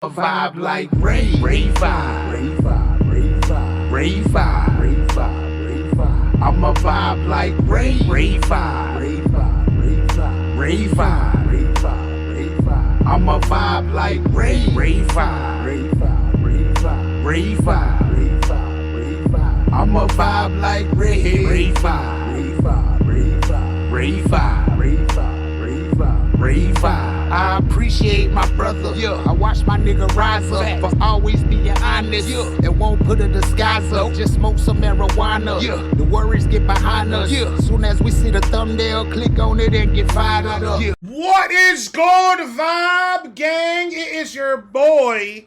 A vibe like rave, rave vibe, rave vibe, rave vibe, rave vibe, rave vibe, rave vibe. I'm a vibe like rave, rave vibe, rave vibe, rave vibe, rave vibe, rave vibe, rave vibe. I'm a vibe like rave, rave vibe, rave vibe, rave vibe, rave vibe, rave vibe, rave vibe. I'm a vibe like rave, rave vibe, rave vibe, rave vibe, rave vibe, rave vibe, rave vibe, rave vibe. I appreciate my brother, yeah. I watch my nigga rise up, for always being honest, yeah. And won't put a disguise up, just smoke some marijuana, yeah. The worries get behind us, yeah. Soon as we see the thumbnail, click on it and get fired up, yeah. What is good, Vibe Gang? It is your boy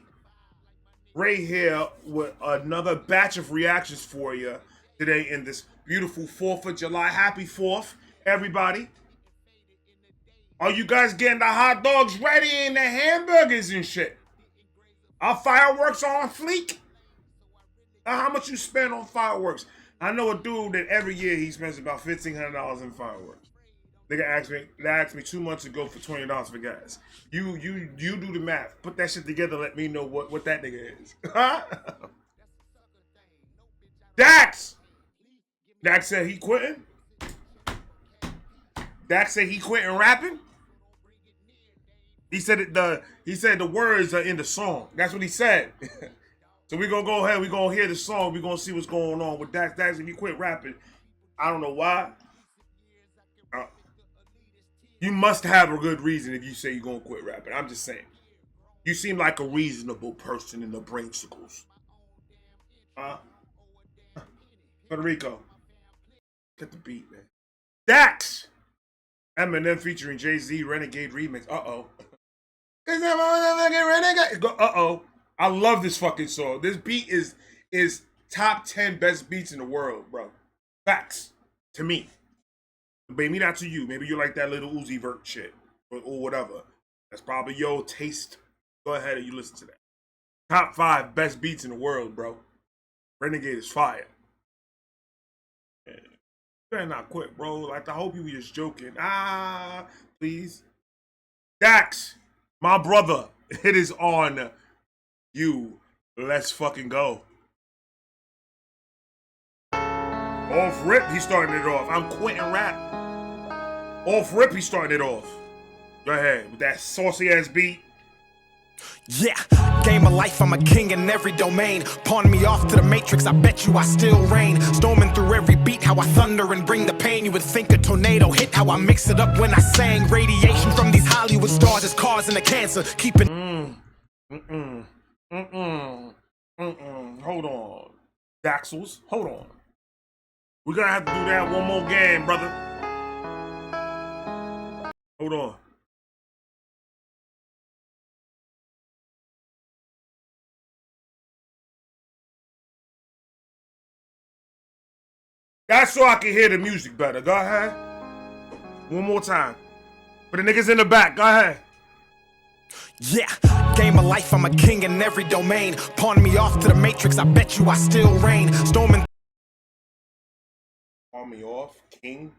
Ray here with another batch of reactions for you today in this beautiful 4th of July. Happy 4th, everybody. Are you guys getting the hot dogs ready and the hamburgers and shit? Are fireworks on fleek? How much you spend on fireworks? I know a dude that every year he spends about $1,500 in fireworks. They asked me 2 months ago for $20 for gas. You do the math. Put that shit together. Let me know what that nigga is. Dax said he quitting. Dax said he quitting rapping. He said the words are in the song. That's what he said. So we're gonna go ahead. We're gonna hear the song. We're gonna see what's going on with Dax. Dax, if you quit rapping, I don't know why. You must have a good reason if you say you're gonna quit rapping. I'm just saying. You seem like a reasonable person in the brainsicles. Federico. Get the beat, man. Dax! Eminem featuring Jay-Z, Renegade remix. Uh-oh. Uh-oh. I love this fucking song. This beat is top 10 best beats in the world, bro. Facts. To me. Maybe not to you. Maybe you like that little Uzi Vert shit. Or whatever. That's probably your taste. Go ahead and you listen to that. Top 5 best beats in the world, bro. Renegade is fire. Yeah. Better not quit, bro. Like, I hope you were just joking. Please. Dax, my brother, it is on you. Let's fucking go. Off rip, he's starting it off. I'm quitting rap. Off rip, he's starting it off. Go ahead with that saucy ass beat. Yeah, game of life, I'm a king in every domain. Pawn me off to the matrix, I bet you I still reign. Storming through every beat, how I thunder and bring the pain. You would think a tornado hit, how I mix it up when I sang. Radiation from these Hollywood stars is causing a cancer. Keeping Hold on. Daxels, hold on. We're gonna have to do that one more game, brother. Hold on. That's so I can hear the music better. Go ahead. One more time. For the niggas in the back, go ahead. Yeah, game of life, I'm a king in every domain. Pawn me off to the matrix, I bet you I still reign. Storming. Pawn me off, king,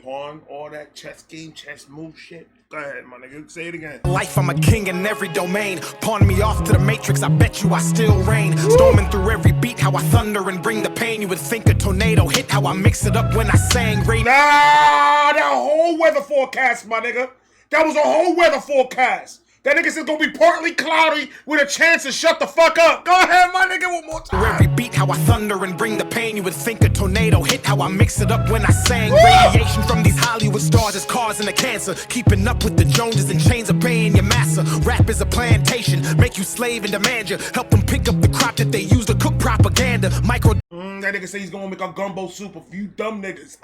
pawn, all that chess game, chess move shit. Go ahead, my nigga. Say it again. Life, I'm a king in every domain. Pawn me off to the matrix, I bet you I still reign. Storming through every beat, how I thunder and bring the pain. You would think a tornado hit, how I mix it up when I sang. Nah, that whole weather forecast, my nigga. That was a whole weather forecast. That nigga said it's gonna be partly cloudy with a chance to shut the fuck up. Go ahead, my nigga, one more time. Every beat, how I thunder and bring the pain. You would think a tornado hit, how I mix it up when I sang. Radiation from these Hollywood stars is causing a cancer. Keeping up with the Joneses and chains of paying your massa. Rap is a plantation, make you slave and demand you. Help them pick up the crop that they use to cook propaganda. That nigga say he's gonna make a gumbo soup of you dumb niggas.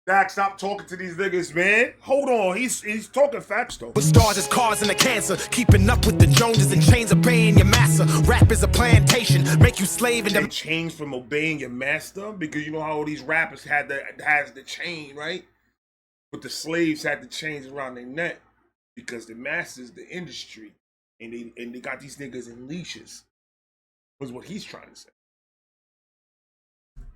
Dax, stop talking to these niggas, man. Hold on, he's talking facts though. With stars is causing a cancer. Keeping up with the Joneses and chains of paying your massa. Rap is a plantation, make you slave and change from obeying your master, because you know how all these rappers has the chain, right? But the slaves had the chains around their neck because the masters, the industry, and they got these niggas in leashes. Was what he's trying to say.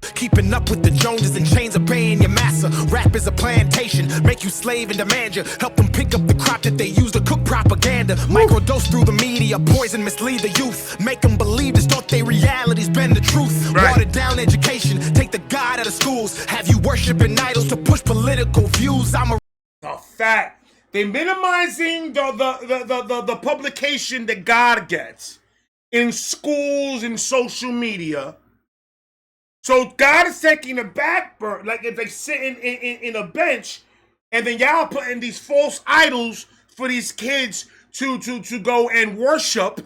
Keeping up with the Joneses and chains of paying your massa. Rap is a plantation, make you slave and demand you. Help them pick up the crop that they use to cook propaganda. Microdose through the media, poison, mislead the youth. Make them believe this thought they realities bend the truth. Right. Watered down education, take the God out of schools. Have you worshiping idols to push political views. I'm a fact. They minimizing the publication that God gets in schools and social media. So God is taking a back burn, like if they sit in a bench, and then y'all putting these false idols for these kids to go and worship,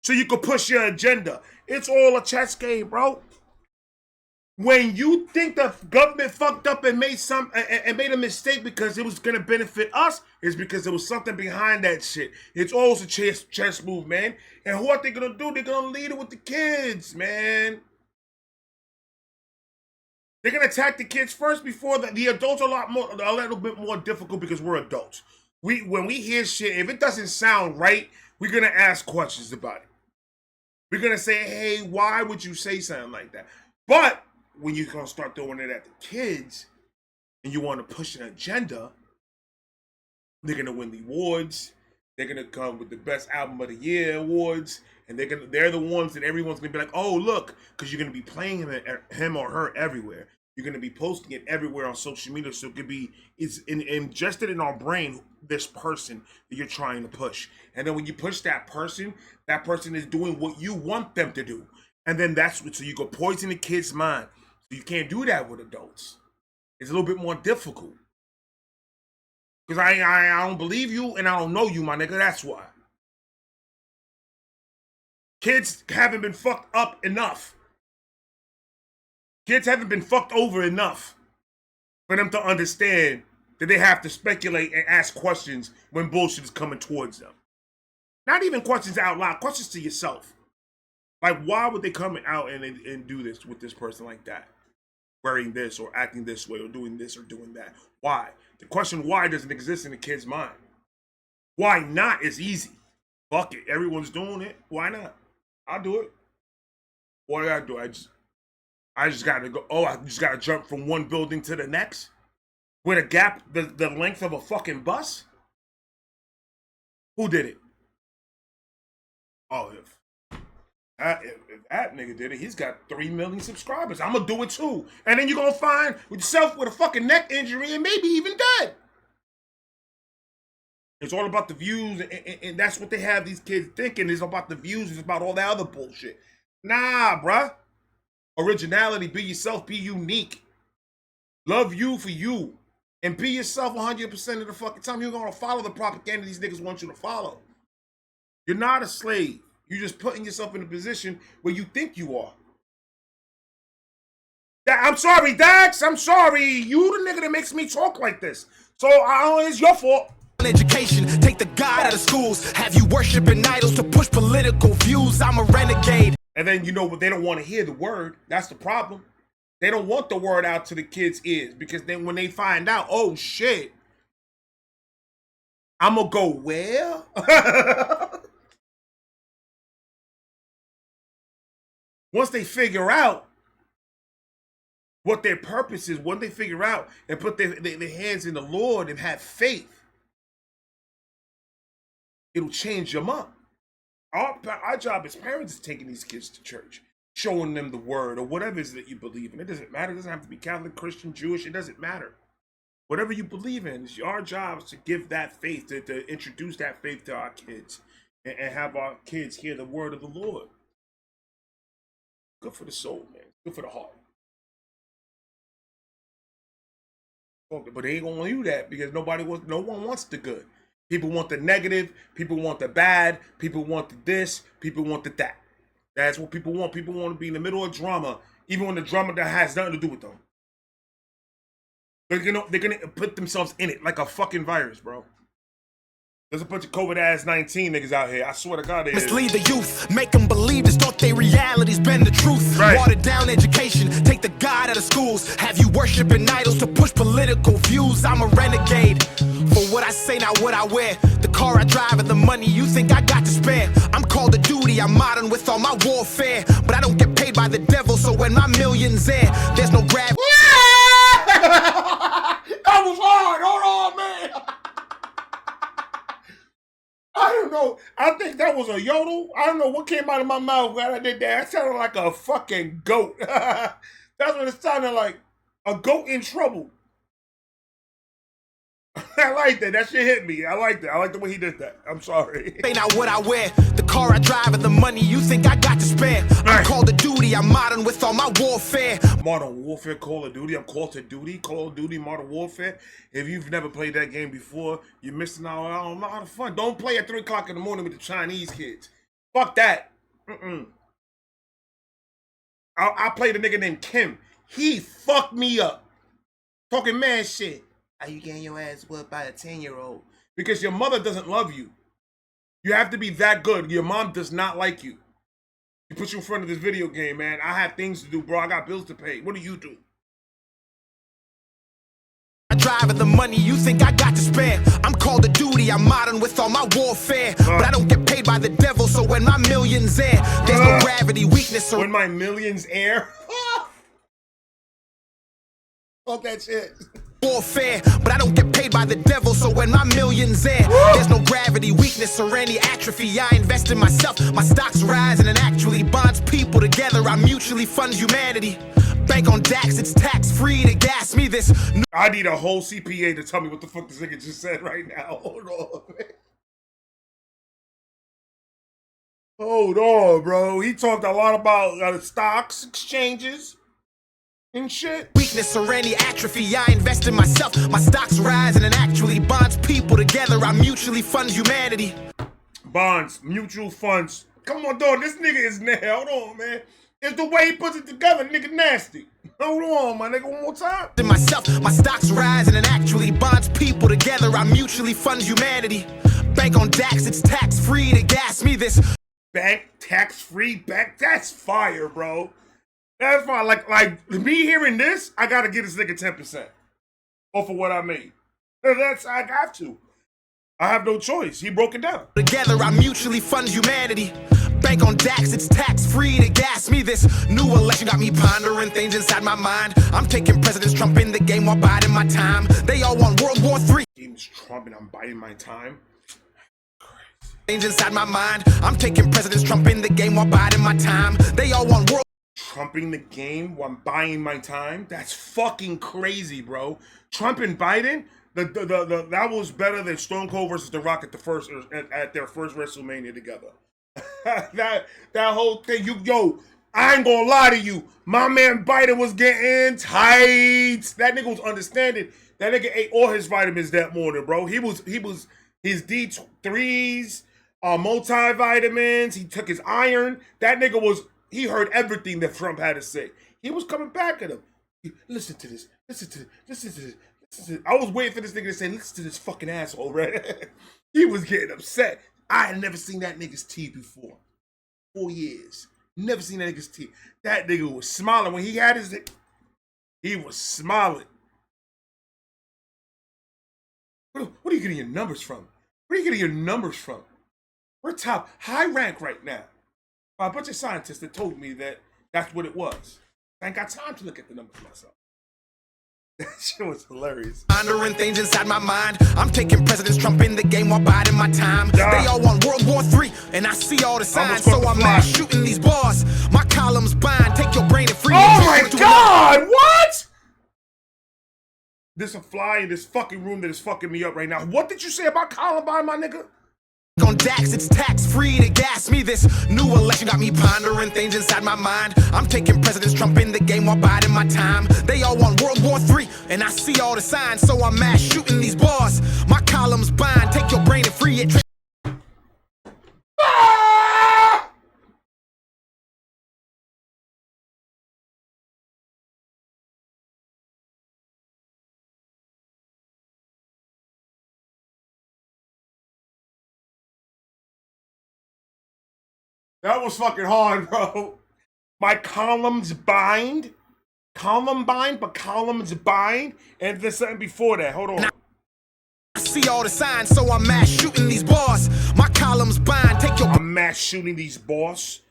so you can push your agenda. It's all a chess game, bro. When you think the government fucked up and made a mistake because it was gonna benefit us, it's because there was something behind that shit. It's always a chess move, man. And what they're gonna do? They're gonna lead it with the kids, man. They're gonna attack the kids first before the adults. A little bit more difficult because we're adults. When we hear shit, if it doesn't sound right, we're gonna ask questions about it. We're gonna say, "Hey, why would you say something like that?" But when you're gonna start throwing it at the kids, and you want to push an agenda, they're gonna win the awards. They're gonna come with the best album of the year awards, and they're the ones that everyone's gonna be like, "Oh, look," because you're gonna be playing him or her everywhere. You're gonna be posting it everywhere on social media, so it's ingested in our brain. This person that you're trying to push, and then when you push that person is doing what you want them to do, and then so you go poison the kid's mind. So you can't do that with adults. It's a little bit more difficult. Because I don't believe you and I don't know you, my nigga. That's why. Kids haven't been fucked up enough. Kids haven't been fucked over enough for them to understand that they have to speculate and ask questions when bullshit is coming towards them. Not even questions out loud, questions to yourself. Like, why would they come out and do this with this person like that? Wearing this or acting this way or doing this or doing that. Why? The question why doesn't exist in the kid's mind. Why not is easy. Fuck it. Everyone's doing it. Why not? I'll do it. What do I do? I just gotta go. Oh, I just gotta jump from one building to the next with a gap the length of a fucking bus? Who did it? Oh, if that nigga did it, he's got 3 million subscribers. I'm gonna do it too. And then you're gonna find yourself with a fucking neck injury and maybe even dead. It's all about the views, and that's what they have these kids thinking. It's about the views, it's about all that other bullshit. Nah, bruh. Originality, be yourself, be unique. Love you for you. And be yourself 100% of the fucking time. You're gonna follow the propaganda these niggas want you to follow. You're not a slave. You're just putting yourself in a position where you think you are. I'm sorry, Dax. I'm sorry. You the nigga that makes me talk like this. So it's your fault. Education, take the God out of schools. Have you worshiping idols to push political views. I'm a renegade. And then you know what? They don't want to hear the word. That's the problem. They don't want the word out to the kids' ears because then when they find out, oh shit, I'm gonna go where? Once they figure out what their purpose is, once they figure out and put their hands in the Lord and have faith, it'll change them up. Our job as parents is taking these kids to church, showing them the word or whatever it is that you believe in. It doesn't matter. It doesn't have to be Catholic, Christian, Jewish. It doesn't matter. Whatever you believe in, it's our job to give that faith, to introduce that faith to our kids and have our kids hear the word of the Lord. Good for the soul, man. Good for the heart. But they ain't gonna do that because no one wants the good. People want the negative. People want the bad. People want the this. People want the that. That's what people want. People want to be in the middle of drama, even when the drama that has nothing to do with them. They're gonna put themselves in it like a fucking virus, bro. There's a bunch of COVID-ass 19 niggas out here. I swear to God, they mislead the youth, make them believe this thought they realities bend the truth. Right. Watered down education, take the God out of schools. Have you worshiping idols to push political views. I'm a renegade. For what I say, not what I wear. The car I drive and the money you think I got to spare. I'm called to duty, I'm modern with all my warfare. But I don't get paid by by the devil, so when my millions end, there's no grab. That was hard. Hold on, man. I don't know. I think that was a yodel. I don't know what came out of my mouth when I did that. It sounded like a fucking goat. That's what it sounded like. A goat in trouble. I like that. That shit hit me. I like that. I like the way he did that. I'm sorry. Ain't not what I wear, the car I drive, and the money you think I got to spare. I'm Call of Duty, I'm modern with all my warfare. Modern Warfare, Call of Duty. I'm Call of Duty, Call of Duty, Modern Warfare. If you've never played that game before, you're missing out on a lot of fun. Don't play at 3 o'clock in the morning with the Chinese kids. Fuck that. I played a nigga named Kim. He fucked me up. Talking mad shit. How you getting your ass whooped by a 10-year-old? Because your mother doesn't love you. You have to be that good. Your mom does not like you. She put you in front of this video game, man. I have things to do, bro. I got bills to pay. What do you do? I drive and the money you think I got to spare. I'm Call of Duty, I'm modern with all my warfare. But I don't get paid by the devil, so when my millions air, there's no gravity, weakness, or when my millions air. Fuck that shit. Warfare, but I don't get paid by the devil, so when my millions air, there's no gravity, weakness, or any atrophy. I invest in myself, my stocks rise, and it actually bonds people together. I mutually fund humanity. Bank on DAX, it's tax-free to gas me this. I need a whole CPA to tell me what the fuck this nigga just said right now. Hold on, man. Hold on, bro. He talked a lot about stocks, exchanges, and shit. Weakness or any atrophy, I invest in myself. My stocks rise and it actually bonds people together. I mutually fund humanity. Bonds, mutual funds. Come on, dog. This nigga is hold on, man. It's the way he puts it together, nigga nasty. Hold on, my nigga, one more time. In myself, my stocks rise and it actually bonds people together. I mutually fund humanity. Bank on DAX, it's tax-free to gas me this. Bank, tax-free, bank. That's fire, bro. That's fine. Like me hearing this, I gotta get this nigga 10% off of what I made. I got to. I have no choice. He broke it down. Together, I mutually fund humanity. Bank on DAX, it's tax-free to gas me this. New election got me pondering things inside my mind. I'm taking President Trump in the game while biding my time. They all want World War III. Game is Trump and I'm biding my time. Things inside my mind. I'm taking President Trump in the game while biding my time. They all want World Trumping the game while I'm buying my time? That's fucking crazy, bro. Trump and Biden, that was better than Stone Cold versus The Rock at their first WrestleMania together. that whole thing, I ain't gonna lie to you. My man Biden was getting tight. That nigga was understanding. That nigga ate all his vitamins that morning, bro. He was his D3s, multivitamins. He took his iron. That nigga he heard everything that Trump had to say. He was coming back at him. Listen to this. Listen to this. I was waiting for this nigga to say, listen to this fucking asshole, right? He was getting upset. I had never seen that nigga's teeth before. 4 years. Never seen that nigga's teeth. That nigga was smiling. When he had he was smiling. What are you getting your numbers from? Where are you getting your numbers from? We're high rank right now. By a bunch of scientists that told me that that's what it was. I ain't got time to look at the numbers myself. That shit was hilarious. Pondering things inside my mind. I'm taking President Trump in the game while biding my time. They all want World War III, and I see all the signs, so I'm mad shooting these bars. My columns bind. Take your brain and free. Oh my God! What? There's a fly in this fucking room that is fucking me up right now. What did you say about Columbine, my nigga? On DAX, it's tax-free to gas me this. New election got me pondering things inside my mind. I'm taking President Trump in the game while biding my time. They all want World War III, and I see all the signs, so I'm mad shooting these bars. My columns bind. Take your brain and free it. That was fucking hard, bro. My columns bind. Columbine, but columns bind. And there's something before that. Hold on. I see all the signs, so I'm mass shooting these bars. My columns bind. Take your I'm mass shooting these bars.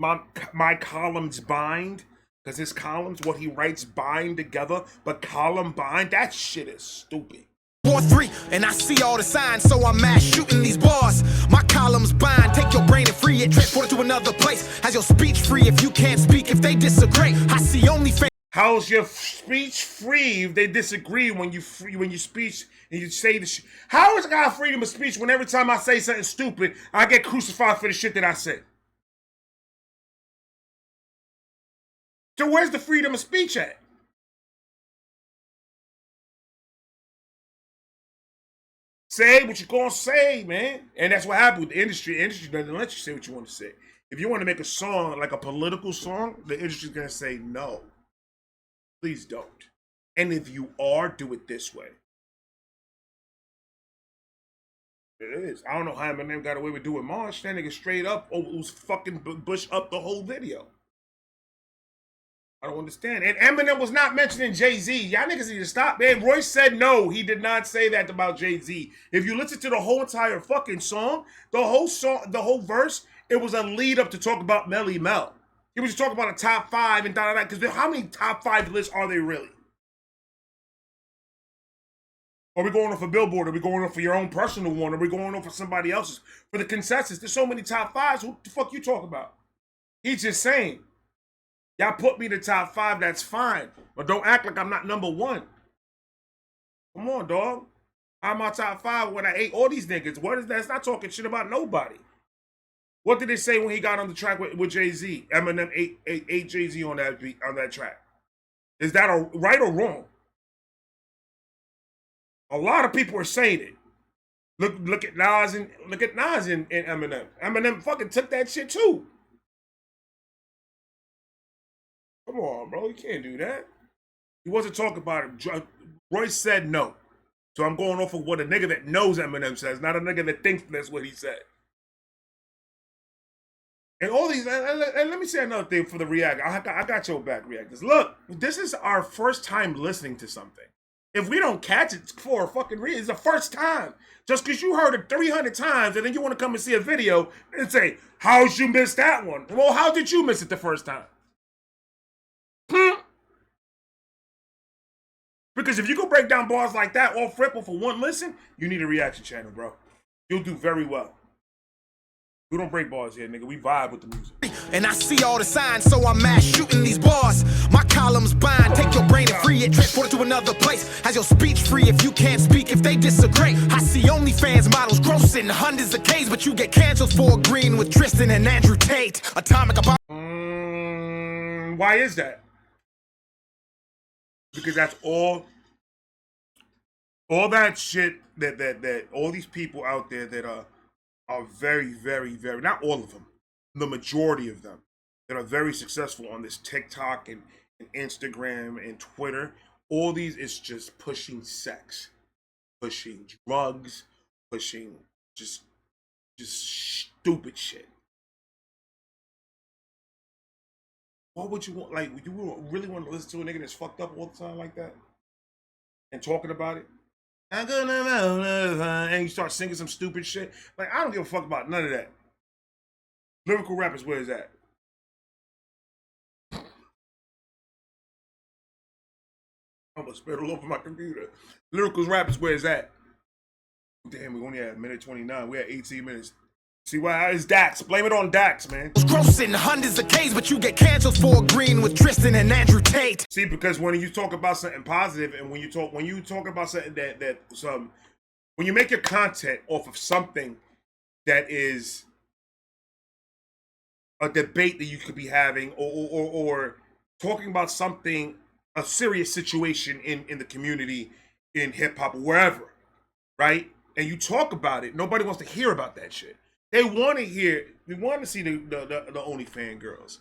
my columns bind, because his columns, what he writes, bind together, but column bind, that shit is stupid. 4-3, and I see all the signs, so I'm mass shooting these bars. My columns bind, take your brain and free it, transport it to another place. Has your speech free if you can't speak, if they disagree? I see only how's your speech free if they disagree when you speech and you say the shit? How is I got freedom of speech when every time I say something stupid, I get crucified for the shit that I said? So where's the freedom of speech at? Say what you're gonna say, man. And that's what happened with the industry. The industry doesn't let you say what you want to say. If you want to make a song, like a political song, the industry's gonna say no. Please don't. And if you are, do it this way. It is. I don't know how Eminem got away with doing March. That nigga straight up was fucking Bush up the whole video. I don't understand. And Eminem was not mentioning Jay-Z. Y'all niggas need to stop, man. Royce said no. He did not say that about Jay-Z. If you listen to the whole entire fucking song, the whole verse, it was a lead up to talk about Melly Mel. He was just talking about a top 5 and da-da-da. Because how many top 5 lists are there really? Are we going off a Billboard? Are we going off for your own personal one? Are we going off for somebody else's? For the consensus, there's so many top 5s. Who the fuck you talking about? He's just saying, y'all put me in the top 5, that's fine. But don't act like I'm not number 1. Come on, dog. I'm my top 5 when I ate all these niggas. What is that? It's not talking shit about nobody. What did they say when he got on the track with Jay-Z? Eminem ate Jay-Z on that track. Is that right or wrong? A lot of people are saying it. Look at Nas and Eminem. Eminem fucking took that shit too. Come on, bro. You can't do that. He wasn't talking about it. Royce said no. So I'm going off of what a nigga that knows Eminem says, not a nigga that thinks that's what he said. And all these, and let me say another thing for the react. I got your back, reactors. Look, this is our first time listening to something. If we don't catch it for a fucking reason, it's the first time. Just because you heard it 300 times and then you want to come and see a video and say, how'd you miss that one? Well, how did you miss it the first time? Because if you go break down bars like that off Ripple for one listen, you need a reaction channel, bro. You'll do very well. We don't break bars here, nigga. We vibe with the music. And I see all the signs, so I'm mass shooting these bars. My columns bind, take your brain and free it, transport it to another place. Has your speech free if you can't speak, if they disagree? I see OnlyFans models grossing hundreds of Ks, but you get canceled for agreeing with Tristan and Andrew Tate. Atomic about. Why is that? Because that's all that shit that all these people out there that are very, very, very, not all of them, the majority of them that are very successful on this TikTok and Instagram and Twitter, all these is just pushing sex, pushing drugs, pushing just stupid shit. What would you want? Like, would you really want to listen to a nigga that's fucked up all the time like that? And talking about it? And you start singing some stupid shit. Like, I don't give a fuck about none of that. Lyrical rappers, where is that? I'm gonna spit all over my computer. Lyrical rappers, where is that? Damn, we only had 1:29. We had 18 minutes. See why? It's Dax. Blame it on Dax, man. Grossing hundreds of Ks, but you get canceled for agreeing with Tristan and Andrew Tate. See, because when you talk about something positive, and when you talk about something when you make your content off of something that is a debate that you could be having, or talking about something, a serious situation in the community, in hip hop, wherever, right? And you talk about it, nobody wants to hear about that shit. They want to hear, we want to see the OnlyFans girls.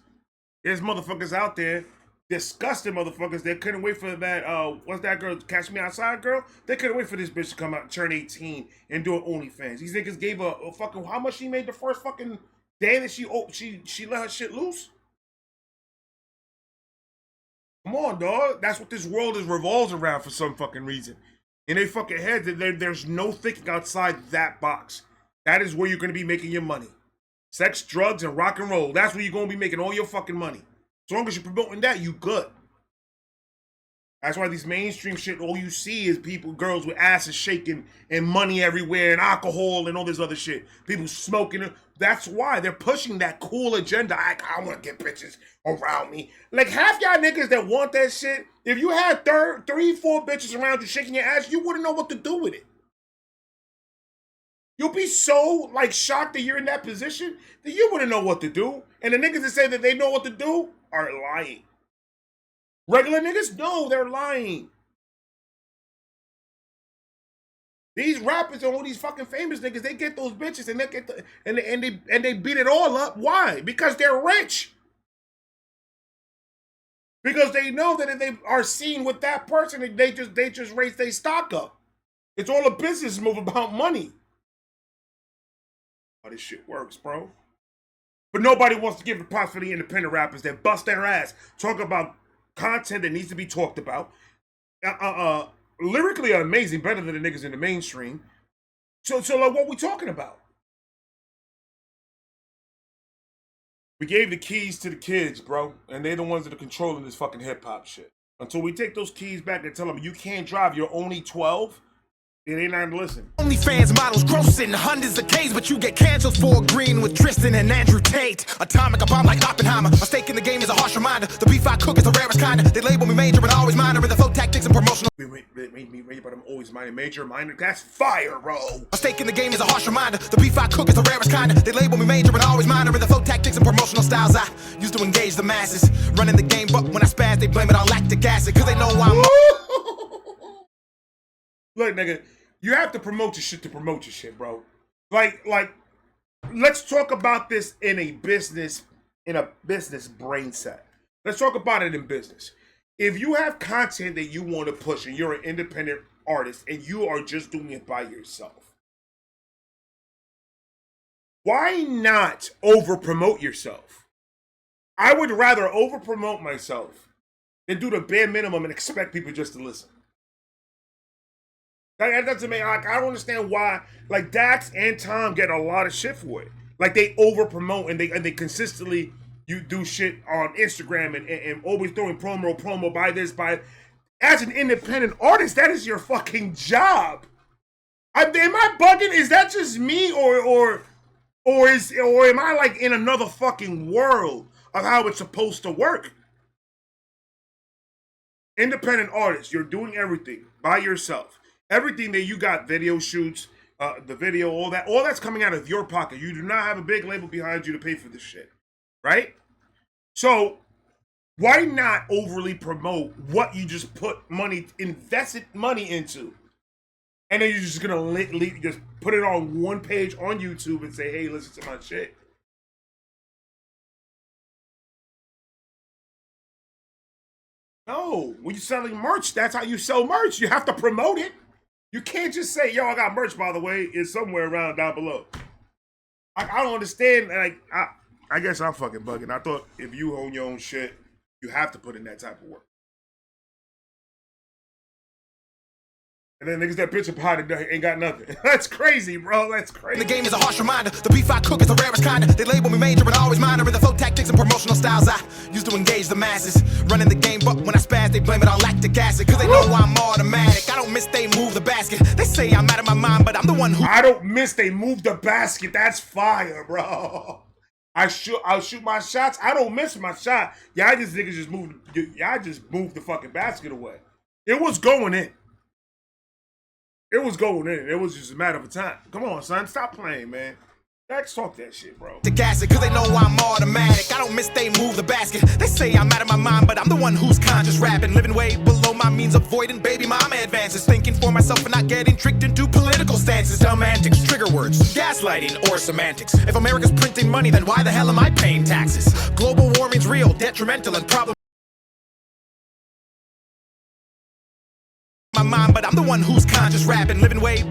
There's motherfuckers out there, disgusting motherfuckers that couldn't wait for that, what's that girl, Catch Me Outside girl? They couldn't wait for this bitch to come out and turn 18 and do an OnlyFans. These niggas gave a fucking, how much she made the first fucking day that she let her shit loose? Come on, dog. That's what this world revolves around for some fucking reason. In their fucking heads, there's no thinking outside that box. That is where you're going to be making your money. Sex, drugs, and rock and roll. That's where you're gonna be making all your fucking money. As long as you're promoting that, you good. That's why these mainstream shit, all you see is people, girls with asses shaking and money everywhere and alcohol and all this other shit. People smoking. That's why they're pushing that cool agenda. I want to get bitches around me. Like half y'all niggas that want that shit, if you had 3, 4 bitches around you shaking your ass, you wouldn't know what to do with it. You'll be so like shocked that you're in that position that you wouldn't know what to do. And the niggas that say that they know what to do are lying. Regular niggas, no, they're lying. These rappers and all these fucking famous niggas, they get those bitches and they get they beat it all up. Why? Because they're rich. Because they know that if they are seen with that person, they just raise their stock up. It's all a business move about money. How this shit works, bro. But nobody wants to give the props for the independent rappers that bust their ass, talk about content that needs to be talked about. Lyrically amazing, better than the niggas in the mainstream. So like, what we talking about? We gave the keys to the kids, bro, and they're the ones that are controlling this fucking hip hop shit. Until we take those keys back and tell them you can't drive, you're only 12. It ain't not listen. OnlyFans models grossing hundreds of K's, but you get canceled for agreeing with Tristan and Andrew Tate. Atomic, a bomb like Oppenheimer. A stake in the game is a harsh reminder. The beef I cook is the rarest kind. They label me major, but always minor in the flow tactics and promotional. Made me major, but I'm always major. That's fire, bro. A stake in the game is a harsh reminder. The beef I cook is the rarest kind. They label me major, but always minor in the flow tactics and promotional styles I used to engage the masses. Running the game, but when I spaz, they blame it on lactic acid, cause they know I'm. Look, nigga. You have to promote your shit, bro. Like, let's talk about this in a business brain set. Let's talk about it in business. If you have content that you want to push and you're an independent artist and you are just doing it by yourself, why not over-promote yourself? I would rather over-promote myself than do the bare minimum and expect people just to listen. That doesn't make, like, I don't understand why, like, Dax and Tom get a lot of shit for it. Like, they over-promote and they consistently, you do shit on Instagram and always throwing promo, buy this, buy. As an independent artist, that is your fucking job. Am I bugging? Is that just me or am I like in another fucking world of how it's supposed to work? Independent artist, you're doing everything by yourself. Everything that you got, video shoots, the video, all that's coming out of your pocket. You do not have a big label behind you to pay for this shit, right? So why not overly promote what you just invested money into? And then you're just gonna just put it on one page on YouTube and say, hey, listen to my shit. No, when you're selling merch, that's how you sell merch. You have to promote it. You can't just say, yo, I got merch, by the way. It's somewhere around down below. I don't understand. Like, I guess I'm fucking bugging. I thought if you own your own shit, you have to put in that type of work. And then niggas that bitch behind it ain't got nothing. That's crazy, bro. That's crazy. The game is a harsh reminder. The beef I cook is the rarest kind. They label me major, but always minor in the flow tactics and promotional styles I used to engage the masses. Running the game, but when I spaz, they blame it on lactic acid, cause they know I'm automatic. I don't miss they move the basket. They say I'm out of my mind, but I'm the one who. I don't miss they move the basket. That's fire, bro. I'll shoot my shots. I don't miss my shot. Y'all just niggas just moved. Y'all just moved the fucking basket away. It was going in. It was going in. It was just a matter of time. Come on, son. Stop playing, man. Let's talk that shit, bro. The gas it, cause they know I'm automatic. I don't miss they move the basket. They say I'm out of my mind, but I'm the one who's conscious rapping. Living way below my means, avoiding baby mama advances. Thinking for myself and not getting tricked into political stances. Dumb antics, trigger words, gaslighting, or semantics. If America's printing money, then why the hell am I paying taxes? Global warming's real, detrimental, and problem. My mind, but I'm the one who's conscious rapping, living way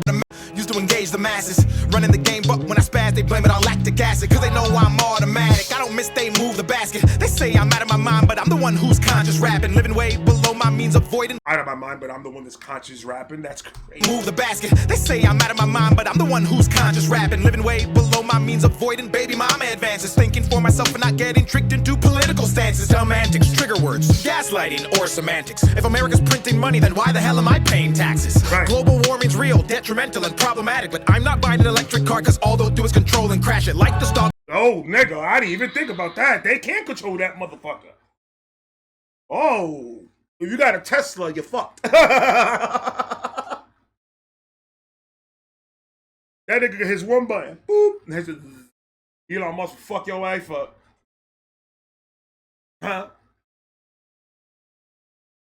used to engage the masses, running the game, but when I spaz, they blame it on lactic acid. Cause they know I'm automatic. I don't miss, they move the basket. They say I'm out of my mind, but I'm the one who's conscious rapping. Living way below my means, avoiding. Out of my mind, but I'm the one that's conscious rapping. That's crazy. Move the basket. They say I'm out of my mind, but I'm the one who's conscious rapping. Living way below my means, avoiding baby mama advances. Thinking for myself and not getting tricked into political stances. Dumb antics, trigger words, gaslighting, or semantics. If America's printing money, then why the hell am I paying taxes? Right. Global warming's real, detrimental, and problematic. But I'm not buying an electric car, cause all they'll do is control and crash it. Like the stock. Oh, nigga, I didn't even think about that. They can't control that motherfucker. Oh, if you got a Tesla, you're fucked. That nigga hits one button, boop, and hits it. Elon Musk fuck your wife up. Huh?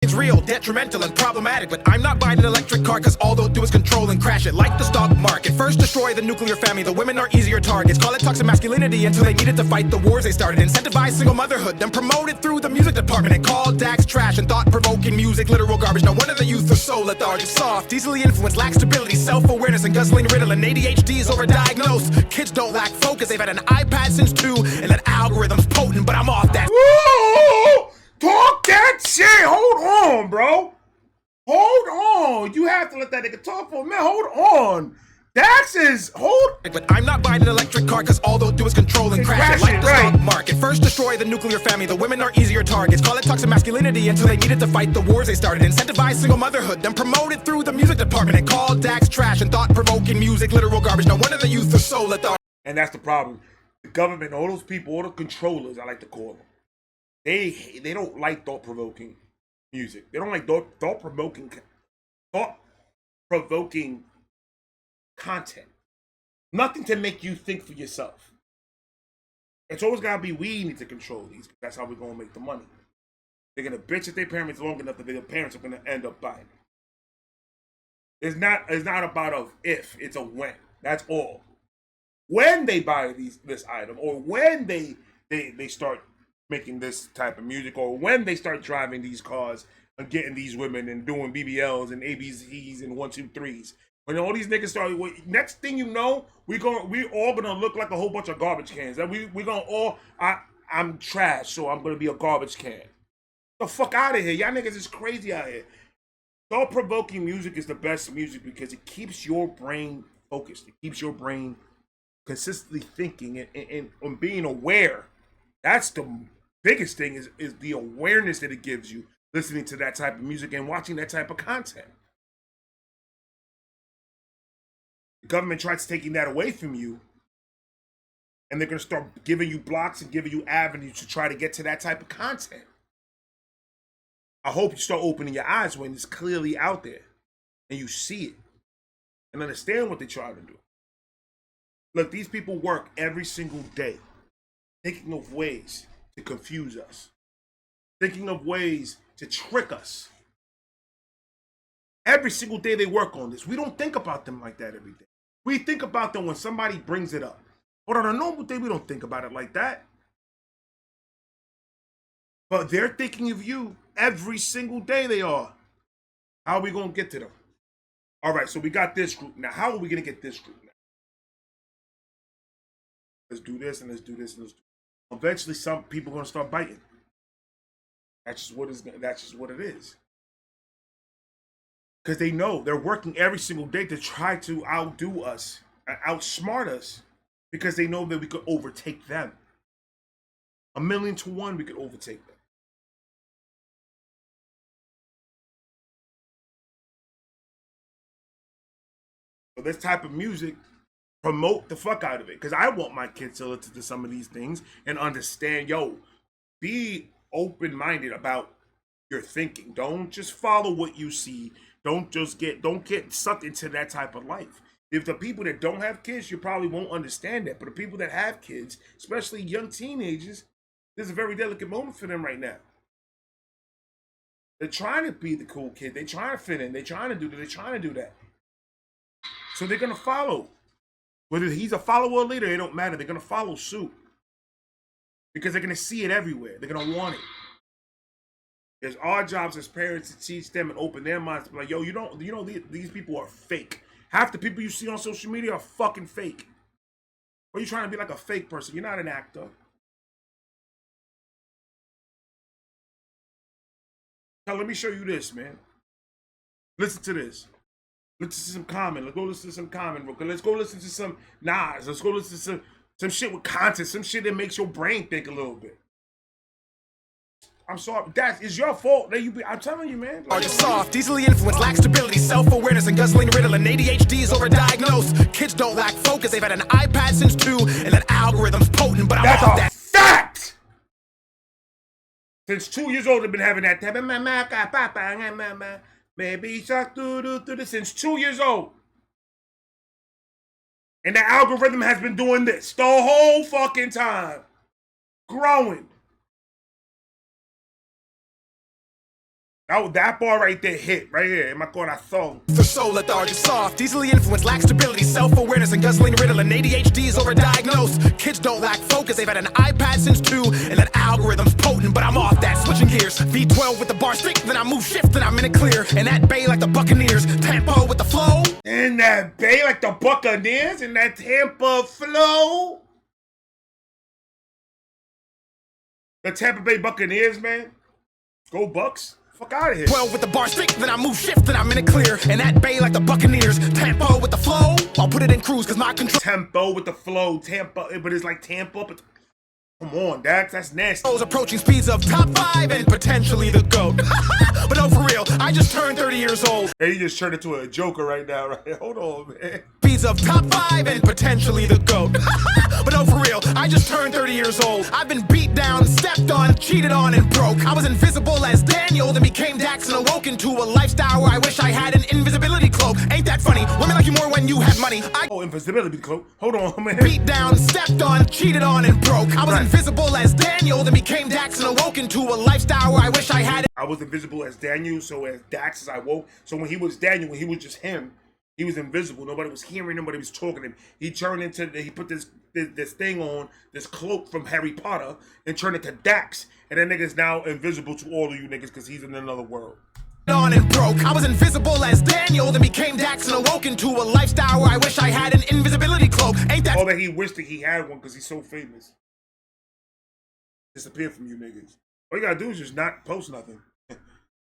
It's real, detrimental, and problematic. But I'm not buying an electric car, cause all they'll do is control and crash it. Like the stock market. First destroy the nuclear family, the women are easier targets. Call it toxic masculinity until they needed to fight the wars they started. Incentivize single motherhood, then promote it through the music department. And call Dax trash and thought-provoking music literal garbage. No wonder the youth are so lethargic. Soft, easily influenced, lack stability, self-awareness, and guzzling Ritalin. ADHD is overdiagnosed. Kids don't lack focus, they've had an iPad since 2, and that algorithm's potent, but I'm off that. Woo! Talk that shit. Hold on, bro. Hold on. You have to let that nigga talk for a minute. Hold on. Dax is But I'm not buying an electric car, cause all they'll do is control and crash it. Like the stock market. First destroy the nuclear family, the women are easier targets. Call it toxic masculinity until they needed to fight the wars they started. Incentivize single motherhood, then promote it through the music department. And call Dax trash and thought-provoking music literal garbage. No wonder the youth are so lethargic. And that's the problem. The government, all those people, all the controllers, I like to call them. They don't like thought-provoking music. They don't like thought-provoking content. Nothing to make you think for yourself. It's always gotta be we need to control these. That's how we're gonna make the money. They're gonna bitch at their parents long enough that their parents are gonna end up buying. It's not about a if, it's a when. That's all. When they buy this item, or when they start making this type of music, or when they start driving these cars and getting these women and doing BBLs and ABCs and 1, 2, 3s. When all these niggas start, next thing you know, we all gonna look like a whole bunch of garbage cans. And we gonna all, I'm trash, so I'm gonna be a garbage can. The fuck out of here. Y'all niggas is crazy out here. Thought-provoking music is the best music because it keeps your brain focused. It keeps your brain consistently thinking and being aware. That's the biggest thing is the awareness that it gives you listening to that type of music and watching that type of content. The government tries taking that away from you, and they're going to start giving you blocks and giving you avenues to try to get to that type of content. I hope you start opening your eyes when it's clearly out there and you see it and understand what they're trying to do. Look, these people work every single day thinking of ways to confuse us, thinking of ways to trick us. Every single day they work on this. We don't think about them like that every day. We think about them when somebody brings it up. But on a normal day, we don't think about it like that. But they're thinking of you every single day they are. How are we going to get to them? All right, so we got this group. Now, how are we going to get this group now? Let's do this and let's do this and let's do this. Eventually, some people are going to start biting. That's just what it is. Because they know they're working every single day to try to outdo us, outsmart us, because they know that we could overtake them. 1,000,000 to 1, we could overtake them. So this type of music, promote the fuck out of it. Because I want my kids to listen to some of these things and understand, be open-minded about your thinking. Don't just follow what you see. Don't get sucked into that type of life. If the people that don't have kids, you probably won't understand that. But the people that have kids, especially young teenagers, this is a very delicate moment for them right now. They're trying to be the cool kid. They're trying to fit in. They're trying to do that. They're trying to do that. So they're going to follow. Whether he's a follower or leader, it don't matter. They're going to follow suit. Because they're going to see it everywhere. They're going to want it. It's our jobs as parents to teach them and open their minds to be like, these people are fake. Half the people you see on social media are fucking fake. Or you trying to be like a fake person. You're not an actor. Now let me show you this, man. Listen to this. Listen to some Common. Let's go listen to some Common, bro. Let's go listen to some Nas. Let's go listen to some shit with content. Some shit that makes your brain think a little bit. I'm sorry, that is your fault. That I'm telling you, man. Are just soft, easily influenced, lack stability, self-awareness, and guzzling Ritalin. ADHD is overdiagnosed. Kids don't lack focus. They've had an iPad since 2, and that algorithm's potent. But I'm that's off a that. fact. Since 2 years old, they've been having that. Maybe since 2 years old, and the algorithm has been doing this the whole fucking time, growing. That bar right there hit, right here, in my corazón. For so lethargic, soft, easily influenced, lack stability, self-awareness, and guzzling Ritalin. ADHD is overdiagnosed. Kids don't lack focus. They've had an iPad since 2, and that algorithm's potent. But I'm off that, switching gears. V12 with the bar stick, then I move shift, then I'm in it clear. And that bay like the Buccaneers, tempo with the flow. And that bay like the Buccaneers, and that Tampa flow. The Tampa Bay Buccaneers, man. Go Bucks. Fuck out of here. 12 with the bar stick, then I move shift, then I'm in it clear. And that bay like the Buccaneers, tempo with the flow. I'll put it in cruise, cause my control. Tempo with the flow, Tampa, but it's like Tampa, but come on, Dax, that's nasty. Approaching speeds of top 5 and potentially the GOAT. But no, for real, I just turned 30 years old. Hey, you just turned into a joker right now, right? Hold on, man. Speeds of top 5 and potentially the GOAT. But no, for real, I just turned 30 years old. I've been beat down, stepped on, cheated on, and broke. I was invisible as Daniel, then became Dax and awoke into a lifestyle where I wish I had an invisibility cloak. Ain't that funny? Women like you more when you have money. Invisibility cloak. Hold on, man. Beat down, stepped on, cheated on, and broke. I was invisible as Daniel, then became Dax and awoke into a lifestyle where I wish I had it. I was invisible as Daniel, so as Dax as I woke. So when he was Daniel, when he was just him, he was invisible. Nobody was hearing him, nobody was talking to him. He turned into, he put this thing on, this cloak from Harry Potter, and turned into Dax. And that nigga's now invisible to all of you niggas because he's in another world. On and broke. I was invisible as Daniel, then became Dax and awoke into a lifestyle where I wish I had an invisibility cloak. Ain't that? All that he wished that he had one because he's so famous. Disappear from you niggas. All you gotta do is just not post nothing.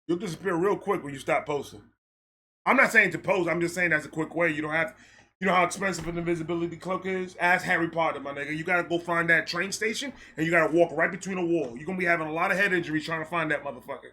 You'll disappear real quick when you stop posting. I'm not saying to post, I'm just saying that's a quick way. You don't have, you know how expensive an invisibility cloak is? Ask Harry Potter, my nigga. You gotta go find that train station and you gotta walk right between a wall. You're gonna be having a lot of head injury trying to find that motherfucker.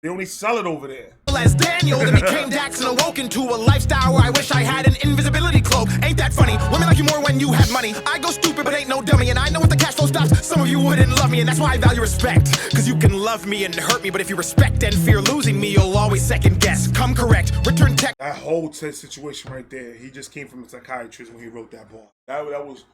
They only sell it over there. As Daniel, then became Dax and awoke into a lifestyle where I wish I had an invisibility cloak. Ain't that funny? Women like you more when you have money. I go stupid, but ain't no dummy. And I know if the cash flow stops, some of you wouldn't love me. And that's why I value respect. Cause you can love me and hurt me, but if you respect and fear losing me, you'll always second guess. Come correct, return tech. That whole situation right there, he just came from a psychiatrist when he wrote that bar. That was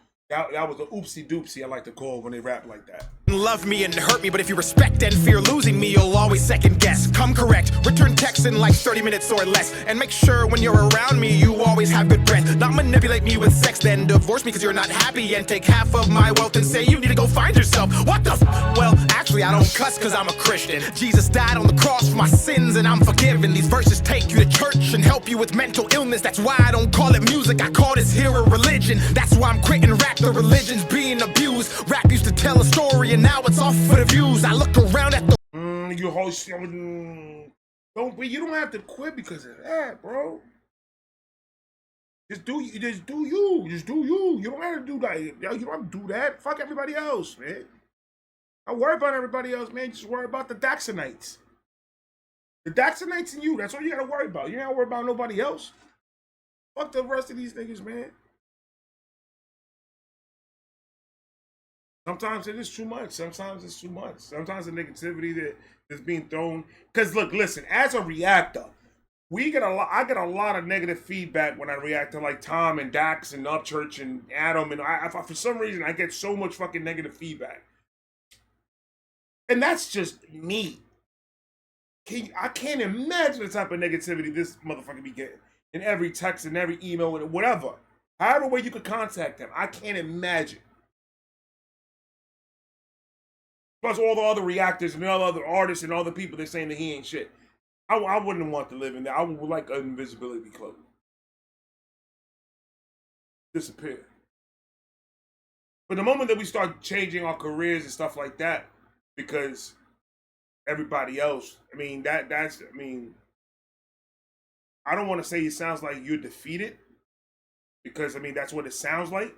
a oopsie doopsie I like to call when they rap like that. Love me and hurt me, but if you respect and fear losing me, you'll always second guess. Come correct, return text in like 30 minutes or less. And make sure when you're around me, you always have good breath. Not manipulate me with sex, then divorce me cause you're not happy. And take half of my wealth and say you need to go find yourself. What the Well, actually I don't cuss cause I'm a Christian. Jesus died on the cross for my sins and I'm forgiven. These verses take you to church and help you with mental illness. That's why I don't call it music, I call this here a religion. That's why I'm quitting rap. The religion's being abused. Rap used to tell a story and now it's off for the views. I look around at the you don't have to quit because of that, bro. Just do you. You don't have to do that. You don't have to do that. Fuck everybody else, man. Don't worry about everybody else, man. Just worry about the Daxonites. The Daxonites and you. That's all you gotta worry about. You ain't gotta worry about nobody else. Fuck the rest of these niggas, man. Sometimes it is too much. Sometimes it's too much. Sometimes the negativity that is being thrown. Because look, listen, as a reactor, I get a lot of negative feedback when I react to like Tom and Dax and Upchurch and Adam, and for some reason I get so much fucking negative feedback. And that's just me. I can't imagine the type of negativity this motherfucker be getting in every text and every email and whatever. However way you could contact him, I can't imagine. Plus all the other reactors and all the other artists and all the people that saying that he ain't shit. I wouldn't want to live in there. I would like an invisibility cloak. disappear. But the moment that we start changing our careers and stuff like that, because everybody else, I mean, I don't want to say it sounds like you're defeated, because I mean that's what it sounds like.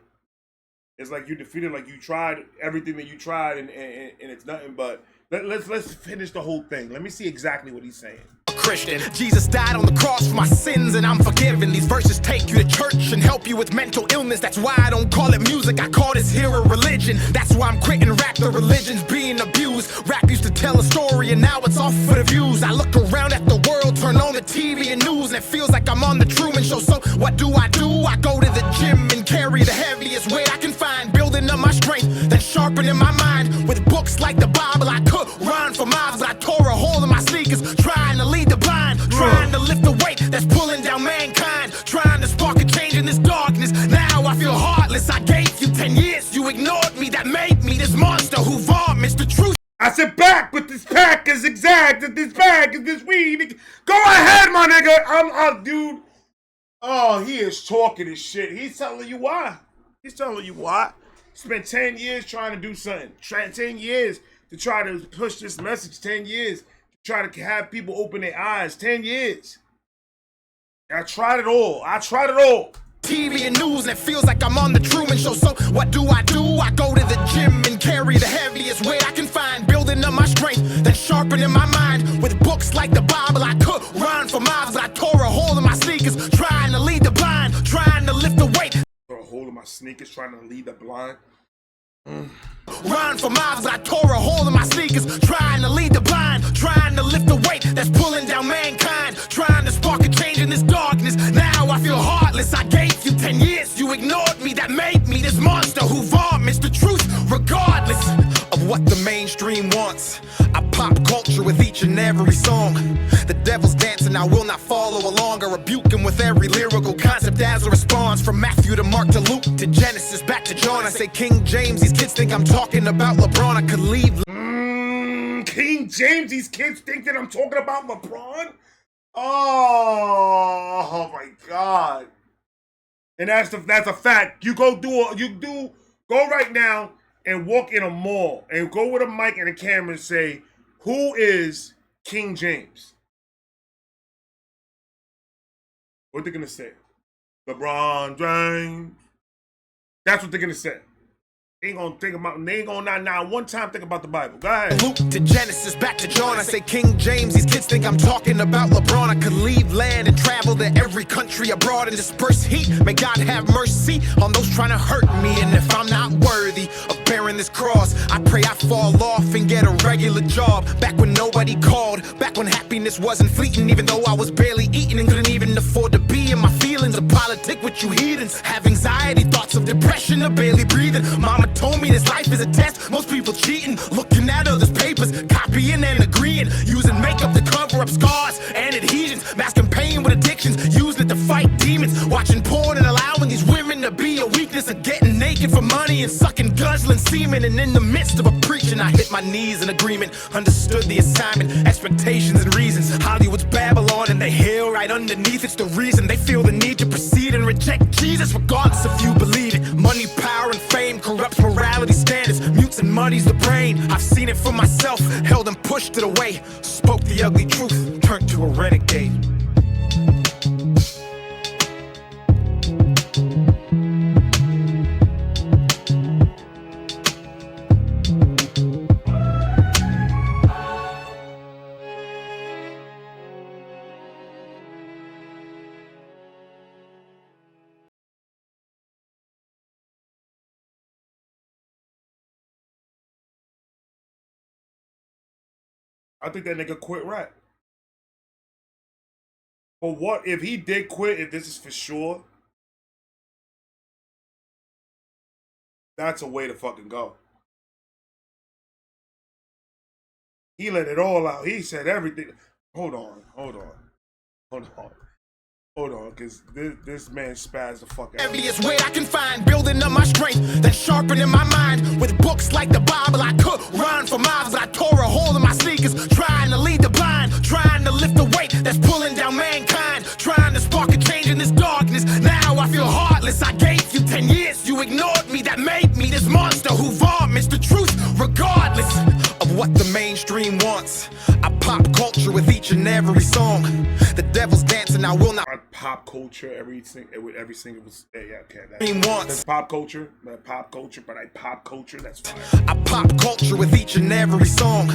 It's like you're defeated, like you tried everything that you tried, and it's nothing. But let's finish the whole thing. Let me see exactly what he's saying. Christian, Jesus died on the cross for my sins and I'm forgiven. These verses take you to church and help you with mental illness. That's why I don't call it music, I call this here a religion. That's why I'm quitting rap, the religion's being abused. Rap used to tell a story and now it's all for the views. I look around at the world, turn on the TV and news, and it feels like I'm on the Truman Show. So what do? I go to the gym and carry the heaviest weight I can find, building up my strength, then sharpening my mind with books like the Bible. I could run for miles, but I tore a hole in my sneakers, trying to lead the blind, trying to lift the weight that's pulling down mankind, trying to spark a change in this darkness. Now I feel heartless. I gave you 10 years, you ignored me, that made me this monster who vomits the truth. I said back, but this pack is exact, this bag is this weed. Go ahead, my nigga. Dude. Oh, he is talking his shit. He's telling you why. He's telling you why. Spent 10 years trying to do something. 10 years to try to push this message. 10 years to try to have people open their eyes. 10 years. I tried it all. TV and news, and it feels like I'm on the Truman Show. So what do? I go to the gym and carry the heaviest weight I can find, building up my strength, then sharpening my mind with books like the Bible. I could run for miles, but I tore a hole in my sneakers, trying to lead the blind, trying to lift the weight. Tore a hole in my sneakers, trying to lead the blind. Run for miles, but I tore a hole in my sneakers, trying to lead the blind, trying to lift the weight that's pulling down mankind, trying to spark a change in this darkness. Now I feel heartless. I gave you 10 years, you ignored me, that made me this monster who vomits the truth regardless of what the mainstream wants. I pop culture with each and every song. The devil's dancing, I will not follow along. I rebuke him with every lyrical concept as a response. From Matthew to Mark to Luke to Genesis back to John. I say King James, these kids think I'm talking about LeBron. I could leave King James, these kids think that I'm talking about LeBron? Oh my God. And that's a fact. You go right now and walk in a mall and go with a mic and a camera and say, who is King James? What they're gonna say? LeBron James. That's what they're gonna say. They ain't gonna not one time think about the Bible. Go ahead. Luke to Genesis, back to John. I say King James, these kids think I'm talking about LeBron. I could leave land and travel to every country abroad and disperse heat. May God have mercy on those trying to hurt me. And if I'm not worthy of bearing this cross, I pray I fall off and get a regular job. Back when nobody called, back when happiness wasn't fleeting, even though I was barely eating and couldn't even afford to be in my feelings. A politic with you heathens, have anxiety, thoughts of depression, or barely breathing. Mama told me this life is a test, most people cheating, looking at others' papers, copying and agreeing, using makeup to cover up scars and adhesions, masking pain with addictions, using it to fight demons, watching porn and allowing these women to be a weakness, of getting naked for money and sucking guzzling semen. And in the midst of a preaching, I hit my knees in agreement, understood the assignment, expectations and reasons. Hollywood's Babylon and the hill right underneath, it's the reason they feel the need to proceed and reject Jesus, regardless if you believe it. Money, power, and fame corrupts morality standards, mutes and muddies the brain. I've seen it for myself, held and pushed it away, spoke the ugly truth, turned to a renegade. I think that nigga quit rap. But what if he did quit, if this is for sure? That's a way to fucking go. He let it all out. He said everything. Hold on, because this man spazzed the fuck out. Heaviest weight I can find, building up my strength, then sharpening my mind with books like the Bible. I could run for miles, but I tore a hole in my sneakers, trying to lead the blind, trying to lift the weight that's pulling down mankind, trying to spark a change in this darkness. Now I feel heartless. promise I gave you 10 years, you ignored me. That made me this monster who vomits the truth regardless of what the mainstream wants. I pop culture with each and every song. The devil's dancing, I will not. I pop culture every single yeah, okay, That's pop culture, but I pop culture, that's fine. I pop culture with each and every song.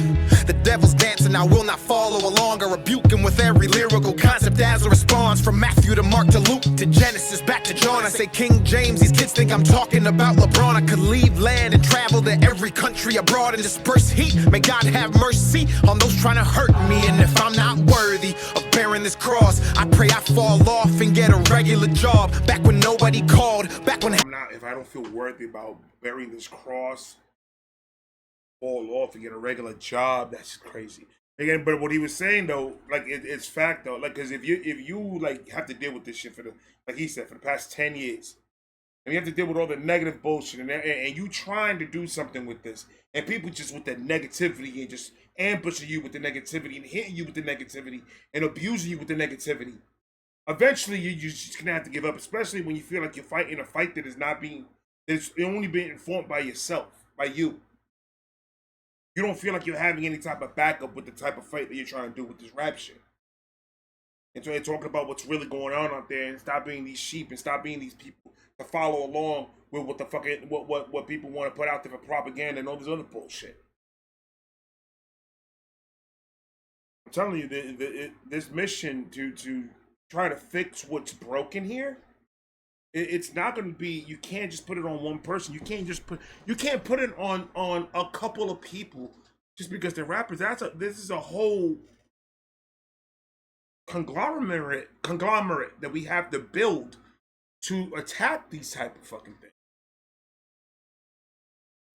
The devil's dancing, I will not follow along. I rebuke him with every lyrical concept as a response. From Matthew to Mark to Luke to Genesis back to John. I say King James, these kids think I'm talking about LeBron. I could leave land and travel to every country abroad and disperse heat. May God have mercy on those trying to hurt me. And if I'm not worthy of bearing this cross, I pray I fall off and get a regular job. Back when nobody called, back when if I don't feel worthy about bearing this cross, fall off and get a regular job, that's crazy. Again, but what he was saying though, like it's fact though, like because if you like have to deal with this shit for the, like he said, for the past 10 years, and you have to deal with all the negative bullshit, and you trying to do something with this, and people just with the negativity and just ambushing you with the negativity and hitting you with the negativity and abusing you with the negativity, eventually you're just gonna have to give up, especially when you feel like you're fighting a fight that is not being, it's only being informed by yourself, by you. You don't feel like you're having any type of backup with the type of fight that you're trying to do with this rap shit. And so they're talking about what's really going on out there, and stop being these sheep and stop being these people to follow along with what the fucking what people want to put out there for propaganda and all this other bullshit. I'm telling you, this mission to try to fix what's broken here, it's not going to be. You can't just put it on one person. You can't put it on a couple of people just because they're rappers. This is a whole conglomerate that we have to build to attack these type of fucking things.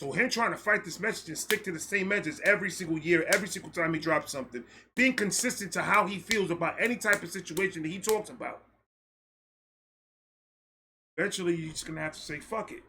So him trying to fight this message and stick to the same message every single year, every single time he drops something, being consistent to how he feels about any type of situation that he talks about. Eventually, you're just gonna have to say fuck it.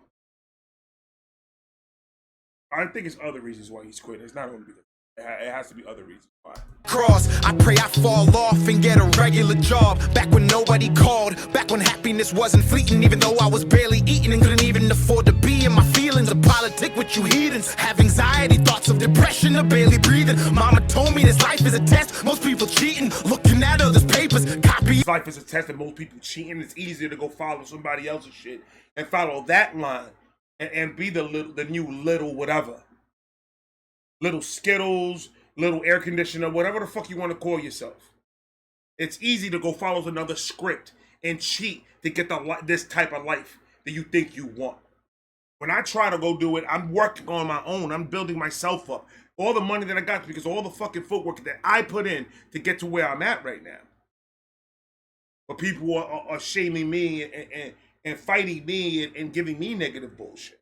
I think it's other reasons why he's quitting. It's not only because it has to be other reasons why. Cross, I pray I fall off and get a regular job. Back when nobody called, back when happiness wasn't fleeting, even though I was barely eating and couldn't even afford to be in my feelings. A politic with you heathens, have anxiety, thoughts of depression, or barely breathing. Mama told me this life is a test, most people cheating, looking at others' papers, copy. Life is a test and most people cheating. It's easier to go follow somebody else's shit and follow that line and be the new little whatever. Little Skittles, little air conditioner, whatever the fuck you want to call yourself. It's easy to go follow another script and cheat to get this type of life that you think you want. When I try to go do it, I'm working on my own. I'm building myself up. All the money that I got because all the fucking footwork that I put in to get to where I'm at right now. But people are shaming me and fighting me and giving me negative bullshit.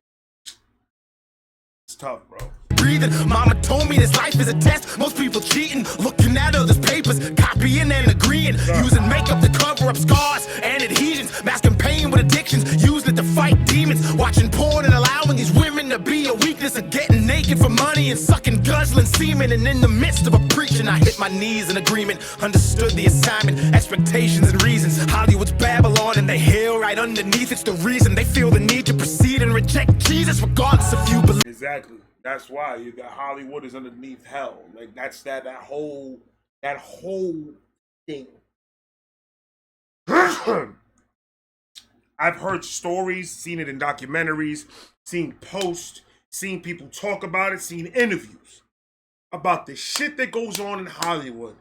It's tough, bro. Breathing. Mama told me this life is a test, most people cheating, looking at others' papers, copying and agreeing, using makeup to cover up scars and adhesions, masking pain with addictions, using it to fight demons, watching porn and allowing these women to be a weakness, of getting naked for money and sucking guzzling semen. And in the midst of a preaching, I hit my knees in agreement, understood the assignment, expectations and reasons. Hollywood's Babylon and they hail right underneath. It's the reason they feel the need to proceed and reject Jesus regardless if you believe. Exactly. That's why you got Hollywood is underneath hell. Like that's that whole thing. I've heard stories, seen it in documentaries, seen posts, seen people talk about it, seen interviews about the shit that goes on in Hollywood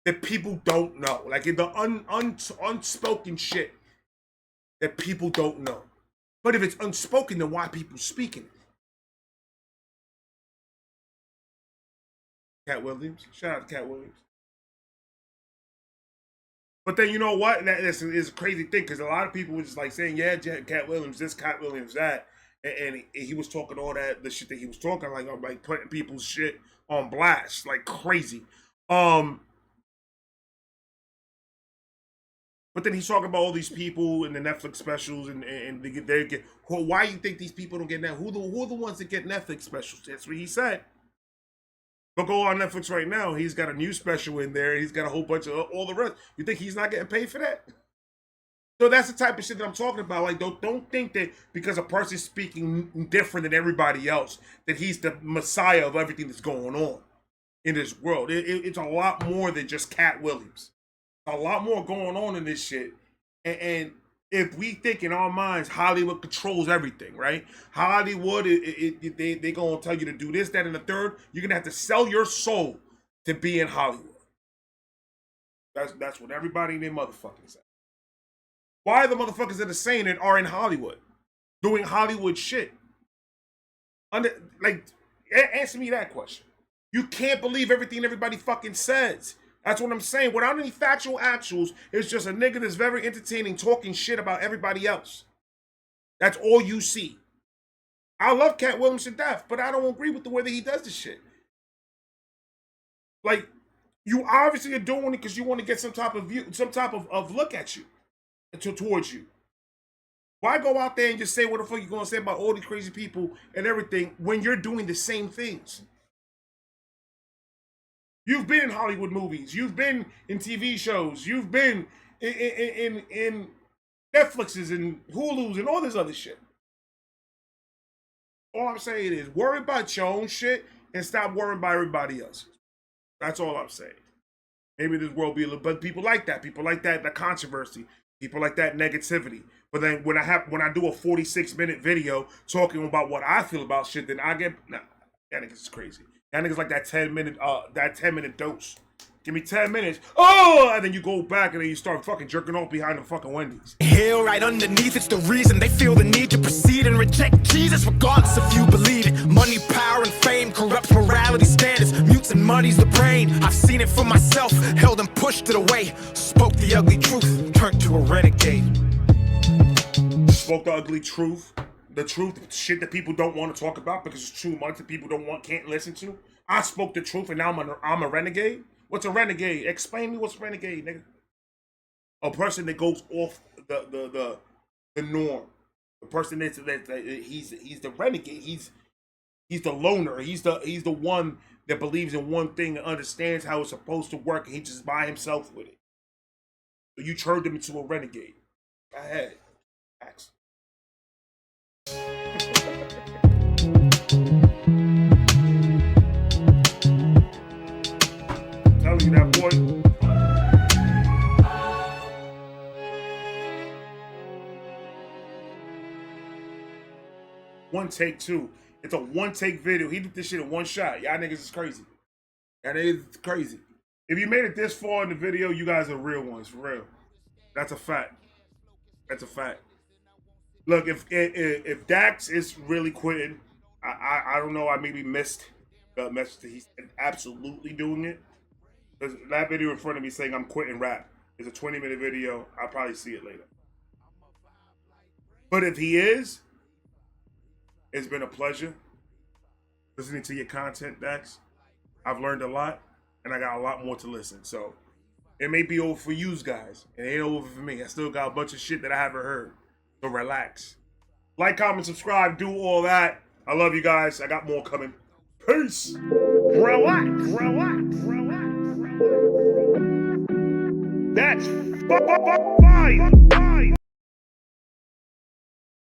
that people don't know. Like the unspoken shit that people don't know. But if it's unspoken, then why are people speaking it? Cat Williams. Shout out to Cat Williams. But then you know what? That's a crazy thing because a lot of people were just like saying, yeah, Cat Williams this, Cat Williams that. And he was talking all the shit that he was talking, like putting people's shit on blast like crazy. But then he's talking about all these people in the Netflix specials and they get, why you think these people don't get that? Who are the ones that get Netflix specials? That's what he said. But go on Netflix right now. He's got a new special in there. He's got a whole bunch of all the rest. You think he's not getting paid for that? So that's the type of shit that I'm talking about. Like, don't think that because a person's speaking different than everybody else, that he's the messiah of everything that's going on in this world. It's a lot more than just Cat Williams. A lot more going on in this shit. And if we think in our minds Hollywood controls everything, right? Hollywood, they gonna tell you to do this, that, and the third. You're gonna have to sell your soul to be in Hollywood. That's what everybody in their motherfucking say. Why are the motherfuckers that are saying it are in Hollywood, doing Hollywood shit? Answer me that question. You can't believe everything everybody fucking says. That's what I'm saying. Without any factual actuals, it's just a nigga that's very entertaining talking shit about everybody else. That's all you see. I love Cat Williams to death, but I don't agree with the way that he does this shit. Like, you obviously are doing it because you want to get some type of view, some type of look at you, towards you. Why go out there and just say what the fuck you're gonna say about all these crazy people and everything when you're doing the same things? You've been in Hollywood movies. You've been in TV shows. You've been in Netflixes and Hulus and all this other shit. All I'm saying is worry about your own shit and stop worrying about everybody else. That's all I'm saying. Maybe this world be a little, but people like that. People like that, the controversy. People like that negativity. But then when I do a 46-minute video talking about what I feel about shit, then I get, nah, that nigga's crazy. That nigga's like that 10-minute dose. Give me 10 minutes. Oh, and then you go back and then you start fucking jerking off behind the fucking Wendy's. Hell right underneath, it's the reason they feel the need to proceed and reject Jesus, regardless if you believe it. Money, power, and fame corrupts morality standards, mutes and muddies the brain. I've seen it for myself, held and pushed it away. Spoke the ugly truth, turned to a renegade. Spoke the ugly truth. The truth, shit that people don't want to talk about because it's too much that people can't listen to. I spoke the truth and now I'm a renegade. What's a renegade? Explain me what's a renegade, nigga. A person that goes off the norm. The person he's the renegade. He's the loner. He's the one that believes in one thing and understands how it's supposed to work, and he just by himself with it. So you turned him into a renegade. Go ahead. Facts. Telling you that, boy. One take two. It's a one take video. He did this shit in one shot. Y'all niggas is crazy. Y'all niggas is crazy. If you made it this far in the video, you guys are real ones, for real. That's a fact. That's a fact. Look, if Dax is really quitting, I don't know. I maybe missed the message that he's absolutely doing it. There's that video in front of me saying I'm quitting rap. It's a 20-minute video. I'll probably see it later. But if he is, it's been a pleasure listening to your content, Dax. I've learned a lot, and I got a lot more to listen. So it may be over for you guys. It ain't over for me. I still got a bunch of shit that I haven't heard. So relax. Like, comment, subscribe, do all that. I love you guys. I got more coming. Peace. Relax. That's fire.